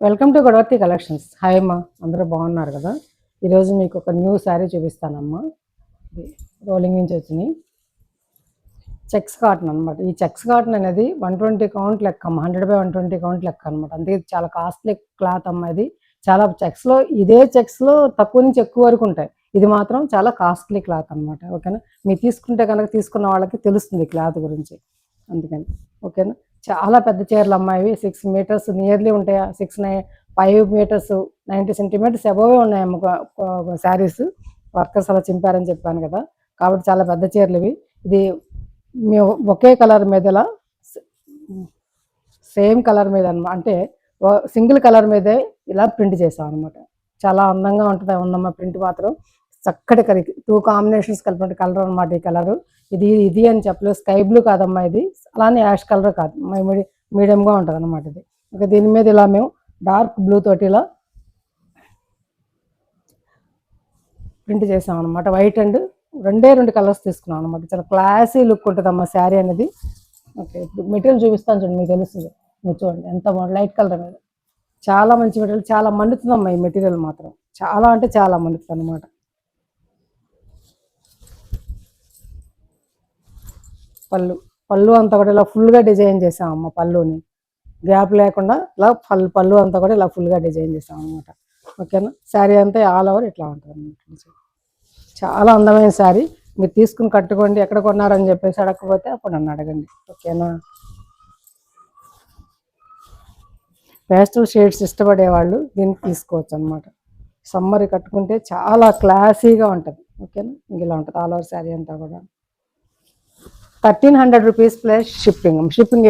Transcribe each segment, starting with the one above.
Welcome to Godavarthi collections. Hi అమ్మా, అందరూ బాగున్నారు కదా? ఈరోజు మీకు ఒక న్యూ శారీ చూపిస్తానమ్మా. ఇది రోలింగ్ నుంచి వచ్చినాయి చెక్స్ కాటన్ అనమాట. ఈ చెక్స్ కాటన్ అనేది 120 కౌంట్ లెక్క అమ్మ, 100/120 కౌంట్ లెక్క అనమాట. అందుకే చాలా కాస్ట్లీ క్లాత్ అమ్మ. ఇది చాలా చెక్స్లో, ఇదే చెక్స్లో తక్కువ నుంచి ఎక్కువ వరకు ఉంటాయి. ఇది మాత్రం చాలా కాస్ట్లీ క్లాత్ అనమాట. ఓకేనా? మీరు తీసుకుంటే కనుక తీసుకున్న వాళ్ళకి తెలుస్తుంది క్లాత్ గురించి, అందుకని. ఓకేనా? చాలా పెద్ద చీరలు అమ్మాయి, 6 మీటర్స్ నియర్లీ ఉంటాయా, 5 మీటర్స్ 90 సెంటీమీటర్స్ అబోవే ఉన్నాయమ్మ శారీస్. వర్కర్స్ అలా చింపారని చెప్పాను కదా, కాబట్టి చాలా పెద్ద చీరలు ఇవి. ఇది మేము ఒకే కలర్ మీద ఇలా సేమ్ కలర్ మీద అనమాట, అంటే సింగిల్ కలర్ మీదే ఇలా ప్రింట్ చేసాం అనమాట. చాలా అందంగా ఉంటుంది ఉందమ్మా ప్రింట్ మాత్రం. చక్కటి కలిగి 2 కాంబినేషన్స్ కలిపిన కలర్ అనమాట ఈ కలరు. ఇది అని చెప్పలేదు, స్కై బ్లూ కాదమ్మా ఇది, అలానే యాష్ కలర్ కాదు, మీడియంగా ఉంటుంది అనమాట ఇది. ఇంకా దీని మీద ఇలా మేము డార్క్ బ్లూ తోటి ఇలా ప్రింట్ చేసాం అనమాట. వైట్ అండ్ రెండు కలర్స్ తీసుకున్నాం అనమాట. చాలా క్లాసీ లుక్ ఉంటుంది అమ్మ శారీ అనేది. ఓకే, ఇప్పుడు మెటీరియల్ చూపిస్తాను చూడండి, మీకు తెలుస్తుంది. మీరు చూడండి ఎంత లైట్ కలర్ మీద, చాలా మంచి మెటీరియల్, చాలా మండుతుందమ్మా ఈ మెటీరియల్ మాత్రం. చాలా అంటే చాలా మండుతుంది అనమాట. పళ్ళు అంతా కూడా ఇలా ఫుల్గా డిజైన్ చేసామమ్మ. పళ్ళుని గ్యాప్ లేకుండా ఇలా పళ్ళు అంతా కూడా ఇలా ఫుల్గా డిజైన్ చేసాం అనమాట. ఓకేనా? శారీ అంతా ఆల్ ఓవర్ ఇట్లా ఉంటుంది అనమాట. చాలా అందమైన శారీ. మీరు తీసుకుని కట్టుకోండి, ఎక్కడ కొన్నారని చెప్పేసి అడగకపోతే అప్పుడు నన్ను అడగండి. ఓకేనా? పేస్టల్ షేడ్స్ ఇష్టపడేవాళ్ళు దీన్ని తీసుకోవచ్చు అనమాట. సమ్మర్ కట్టుకుంటే చాలా క్లాసీగా ఉంటుంది. ఓకేనా? ఇంక ఇలా ఉంటుంది ఆల్ ఓవర్ శారీ అంతా కూడా. 1300 రూపీస్ ప్లస్ షిప్పింగ్.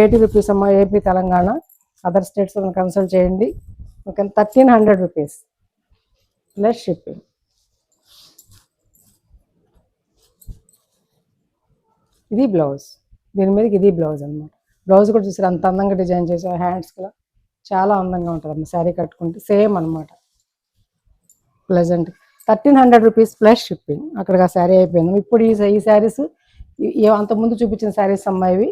80 రూపీస్ అమ్మ. AP, Telangana, other states consult చేయండి. Okay, 1300 rupees plus shipping. ఇది బ్లౌజ్, దీని మీదకి ఇది బ్లౌజ్ అనమాట. బ్లౌజ్ కూడా చూసారు అంత అందంగా డిజైన్ చేసాం హ్యాండ్స్లో. చాలా అందంగా ఉంటుంది అమ్మ శారీ కట్టుకుంటే, సేమ్ అనమాట. ప్లెజెంట్. 1300 rupees plus shipping. అక్కడికి ఆ శారీ అయిపోయింది. ఇప్పుడు ఈ శారీస్ అంతకుముందు చూపించిన శారీస్ అమ్మాయివి.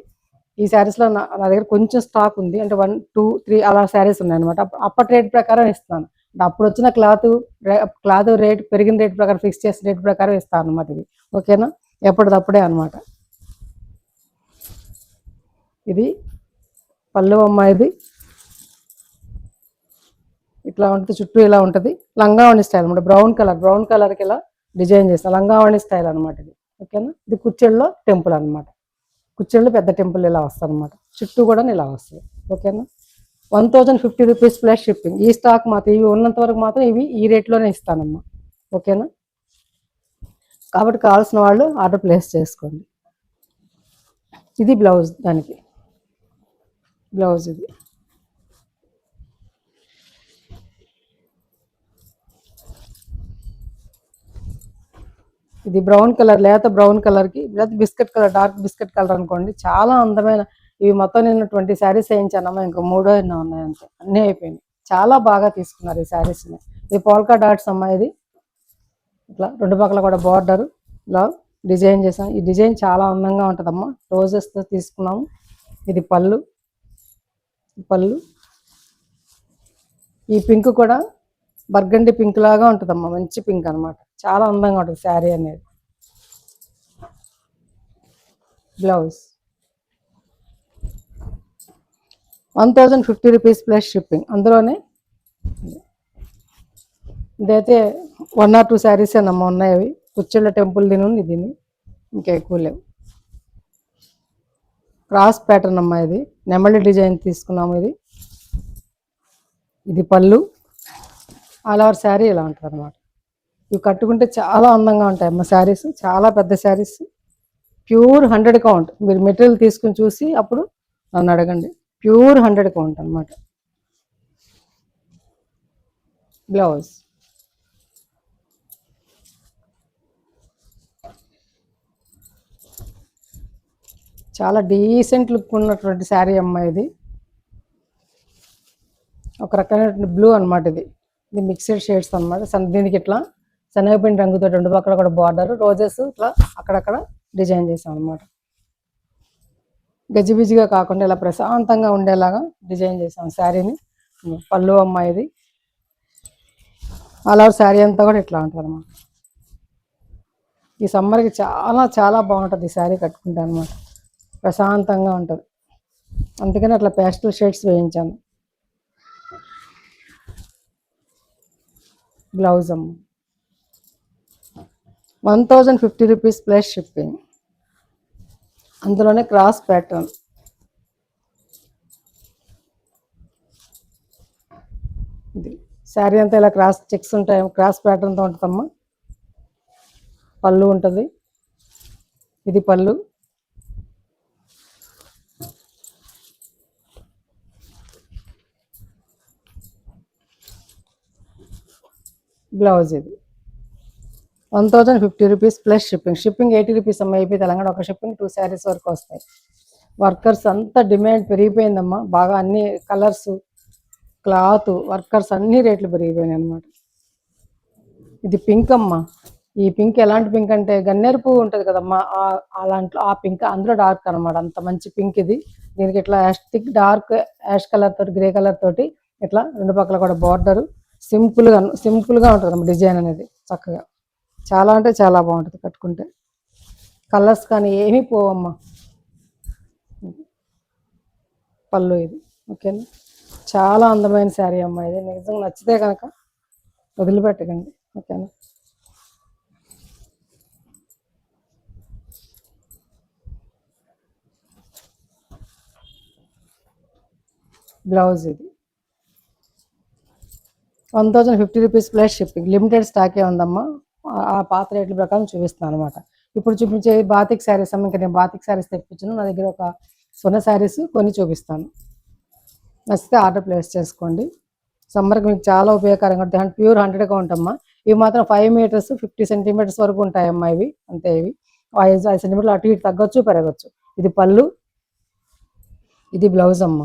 ఈ శారీస్లో నా దగ్గర కొంచెం స్టాక్ ఉంది, అంటే 1, 2, 3 అలా శారీస్ ఉన్నాయన్నమాట. అప్పటి రేట్ ప్రకారం ఇస్తాను. అప్పుడు వచ్చిన క్లాత్ రేట్ పెరిగిన రేట్ ప్రకారం, ఫిక్స్ చేసిన రేట్ ప్రకారం ఇస్తాను అనమాట ఇది. ఓకేనా? ఎప్పటిదప్పుడే అనమాట. ఇది పళ్ళు అమ్మాయిది. ఇట్లా ఉంటుంది, చుట్టూ ఇలా ఉంటుంది. లంగావణి స్టైల్ అనమాట. బ్రౌన్ కలర్కి ఇలా డిజైన్ చేస్తాను, లంగావణి స్టైల్ అనమాట ఇది. ఓకేనా? ఇది కుచ్చెళ్ళలో టెంపుల్ అనమాట. కుచ్చెళ్ళు పెద్ద టెంపుల్ ఇలా వస్తుంది అనమాట. చుట్టూ కూడా ఇలా వస్తుంది. ఓకేనా? 1050 రూపీస్ ప్లస్ షిప్పింగ్. ఈ స్టాక్ మాత్రం, ఇవి ఉన్నంత వరకు మాత్రం ఇవి ఈ రేట్లోనే ఇస్తానమ్మా. ఓకేనా? కాబట్టి కావాల్సిన వాళ్ళు ఆర్డర్ ప్లేస్ చేసుకోండి. ఇది బ్లౌజ్, దానికి బ్లౌజ్ ఇది. ఇది బ్రౌన్ కలర్, లేత బ్రౌన్ కలర్కి, లేకపోతే biscuit colour, dark biscuit colour అనుకోండి. చాలా అందమైన, ఇవి మొత్తం నేను 20 శారీస్ వేయించానమ్మా. ఇంకా 3 ఎన్నో ఉన్నాయి అంతే, అన్నీ అయిపోయినాయి. చాలా బాగా తీసుకున్నారు ఈ శారీస్ని. ఇది పోల్కా డాట్స్ అమ్మా. ఇది ఇట్లా 2 పక్కల కూడా బార్డర్ ఇలా డిజైన్ చేసాం. ఈ డిజైన్ చాలా అందంగా ఉంటుందమ్మా. రోజెస్తో తీసుకున్నాము. ఇది పళ్ళు. ఈ పింక్ కూడా బర్గండి పింక్ లాగా ఉంటుందమ్మా, మంచి పింక్ అనమాట. చాలా అందంగా ఉంటుంది శారీ అనేది. Blouse 1050 rupees plus shipping. అందులోనే ఇదైతే 1 or 2 శారీస్ ఏనమ్మా ఉన్నాయి. అవి కుచ్చెళ్ళ టెంపుల్ దీని ఇంకా ఎక్కువ లేవు. క్రాస్ ప్యాటర్న్ అమ్మా. ఇది నెమలి డిజైన్ తీసుకున్నాము. ఇది పళ్ళు. ఆల్ ఓవర్ శారీ ఇలా ఉంటుంది అనమాట. ఇవి కట్టుకుంటే చాలా అందంగా ఉంటాయి అమ్మ శారీస్. చాలా పెద్ద శారీస్, ప్యూర్ 100 కౌంట్. మీరు మెటీరియల్ తీసుకుని చూసి అప్పుడు నన్ను అడగండి. ప్యూర్ 100 కౌంట్ అనమాట. బ్లౌజ్ చాలా డీసెంట్ లుక్ ఉన్నటువంటి శారీ అమ్మ. ఇది ఒక రకమైన బ్లూ అనమాట. ఇది మిక్స్డ్ షేడ్స్ అనమాట. దీనికి ఇట్లా శనగపిండి రంగుతో 2 పక్కల కూడా బార్డర్, రోజెస్ ఇట్లా అక్కడక్కడ డిజైన్ చేసాం అనమాట. గజిబిజిగా కాకుండా ఇలా ప్రశాంతంగా ఉండేలాగా డిజైన్ చేసాం శారీని. పళ్ళు అమ్మ ఇది. ఆల్ ఓవర్ శారీ అంతా కూడా ఇట్లా ఉంటుంది అన్నమాట. ఈ సమ్మర్కి చాలా చాలా బాగుంటుంది ఈ శారీ కట్టుకుంటే అనమాట. ప్రశాంతంగా ఉంటుంది, అందుకని అట్లా పేస్టల్ షేడ్స్ వేయించాను. బ్లౌజ్ అమ్మ 1050 రూపీస్ ప్లస్ షిప్పింగ్. అందులోనే క్రాస్ ప్యాటర్న్. ఇది శారీ అంతా ఇలా క్రాస్ చెక్స్ ఉంటాయి, క్రాస్ ప్యాటర్న్తో ఉంటుందమ్మా. పళ్ళు ఉంటుంది, ఇది పళ్ళు. బ్లౌజ్ ఇది 1050 rupees plus shipping. Shipping 80 rupees అమ్మ. ఏపీ తెలంగాణ ఒక షిప్పింగ్ 2 శారీస్ వరకు వస్తాయి. వర్కర్స్ అంతా డిమాండ్ పెరిగిపోయిందమ్మా బాగా. అన్ని కలర్స్, క్లాత్, వర్కర్స్ అన్ని రేట్లు పెరిగిపోయినాయి అనమాట. ఇది పింక్ అమ్మ. ఈ పింక్ ఎలాంటి పింక్ అంటే గన్నేరు పువ్వు ఉంటుంది కదమ్మా, అలాంటి ఆ పింక్. అందులో డార్క్ అనమాట, అంత మంచి పింక్ ఇది. దీనికి ఇట్లా థిక్ డార్క్ యాష్ కలర్ తోటి, గ్రే కలర్ తోటి ఇట్లా రెండు పక్కల కూడా బార్డరు. సింపుల్గా ఉంటుంది అమ్మ డిజైన్ అనేది. చక్కగా చాలా అంటే చాలా బాగుంటుంది కట్టుకుంటే. కలర్స్ కానీ ఏమీ పోవమ్మా. పళ్ళు ఇది. ఓకేనా, చాలా అందమైన శారీ అమ్మ ఇది. నిజంగా నచ్చితే కనుక వదిలిపెట్టకండి. ఓకేనా. బ్లౌజ్ ఇది 1050 రూపీస్ ప్లస్ షిప్పింగ్. లిమిటెడ్ స్టాకే ఉందమ్మా. ఆ పాత రేట్ల ప్రకారం చూపిస్తాను అనమాట. ఇప్పుడు చూపించే బాతిక్ శారీస్ అమ్మ. ఇంకా నేను బాతిక్ శారీస్ తెప్పించాను. నా దగ్గర ఒక సొన్న శారీస్ కొన్ని చూపిస్తాను. నచ్చితే ఆర్డర్ ప్లేస్ చేసుకోండి. సమ్మర్కి మీకు చాలా ఉపయోగకరంగా ఉంటుంది. ప్యూర్ 100గా ఉంటామ్మా. ఇవి మాత్రం 5 మీటర్స్ 50 సెంటీమీటర్స్ వరకు ఉంటాయమ్మా ఇవి. అంతే, ఇవి 5 సెంటీమీటర్లు అటు ఇటు తగ్గొచ్చు పెరగచ్చు. ఇది పళ్ళు, ఇది బ్లౌజ్ అమ్మ.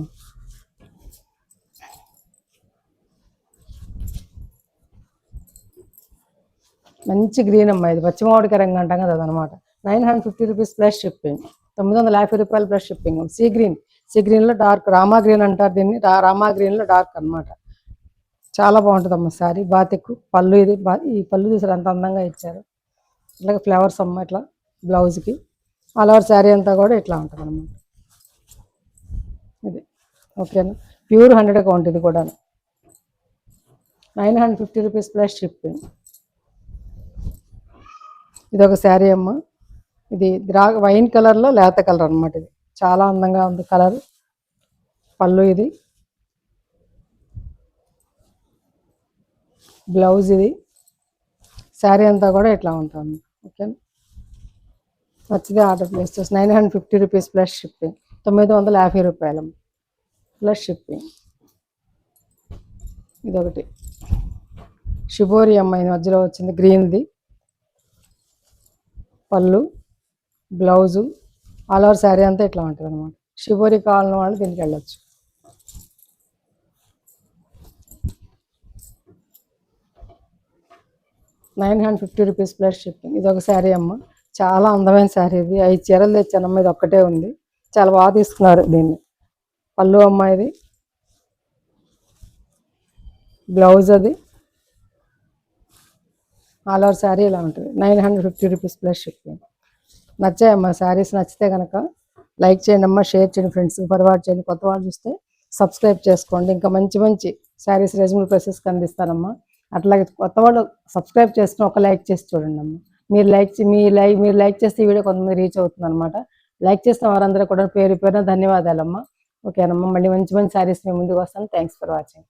మంచి గ్రీన్ అమ్మ ఇది. పచ్చిమామిడికాయ రంగు అంటాం కదా అదనమాట. 950 రూపీస్ ప్లస్ షిప్పింగ్. 950 రూపాయలు ప్లస్ షిప్పింగ్. సీ గ్రీన్లో డార్క్ రామా గ్రీన్ అంటారు దీన్ని. రామా గ్రీన్లో డార్క్ అనమాట. చాలా బాగుంటుంది అమ్మ శారీ. బాతిక్ పళ్ళు ఇది. ఈ పళ్ళు చూసారు ఎంత అందంగా ఇచ్చారు. ఇట్లాగే ఫ్లవర్స్ అమ్మ ఇట్లా బ్లౌజ్కి. ఆల్ ఓవర్ శారీ అంతా కూడా ఇట్లా ఉంటుంది అన్నమాట. ఇది ఓకేనా. ప్యూర్ 100గా ఉంటుంది ఇది కూడా. 950 రూపీస్ ప్లస్ షిప్పింగ్. ఇది ఒక శారీ అమ్మ. ఇది వైన్ కలర్లో లేత కలర్ అనమాట. ఇది చాలా అందంగా ఉంది కలర్. పళ్ళు ఇది, బ్లౌజ్ ఇది. శారీ అంతా కూడా ఇట్లా ఉంటుంది. ఓకేనా. నచ్చితే ఆర్డర్ ప్లేస్ చేసి 950 రూపీస్ ప్లస్ షిప్పింగ్. 950 రూపాయలు ప్లస్ షిప్పింగ్. ఇదొకటి షిబోరి అమ్మాయి మధ్యలో వచ్చింది గ్రీన్ది. పళ్ళు, బ్లౌజు, ఆల్ ఓవర్ శారీ అంతా ఇట్లా ఉంటుంది అనమాట. షిబోరి కావాలని వాళ్ళు దీనికి వెళ్ళొచ్చు. ₹950 ప్లస్ షిప్పింగ్. ఇది ఒక శారీ అమ్మ. చాలా అందమైన శారీ ఇది. 5 చీరలు తెచ్చానమ్మ. ఇది ఒక్కటే ఉంది. చాలా బాగా తీసుకున్నారు దీన్ని. పళ్ళు అమ్మ ఇది, బ్లౌజ్ అది, ఆల్ ఓవర్ శారీ ఇలా ఉంటుంది. 950 రూపీస్ ప్లస్ షిప్పింగ్. నచ్చాయమ్మా శారీస్. నచ్చితే కనుక లైక్ చేయండి అమ్మా, షేర్ చేయండి, ఫ్రెండ్స్కి ఫార్వర్డ్ చేయండి. కొత్త వాళ్ళు చూస్తే సబ్స్క్రైబ్ చేసుకోండి. ఇంకా మంచి మంచి శారీస్ రీజనబుల్ ప్రైసెస్కి అందిస్తానమ్మా. అట్లాగే కొత్త వాళ్ళు సబ్స్క్రైబ్ చేసుకుని ఒక లైక్ చేసి చూడండి అమ్మా. మీరు లైక్ చేస్తే ఈ వీడియో కొంతమంది రీచ్ అవుతుంది అనమాట. లైక్ చేసిన వారందరూ కూడా పేరు పేరున ధన్యవాదాలమ్మా. ఓకేనమ్మా. మళ్ళీ మంచి మంచి శారీస్ మీ ముందుకు వస్తాను. Thanks for watching.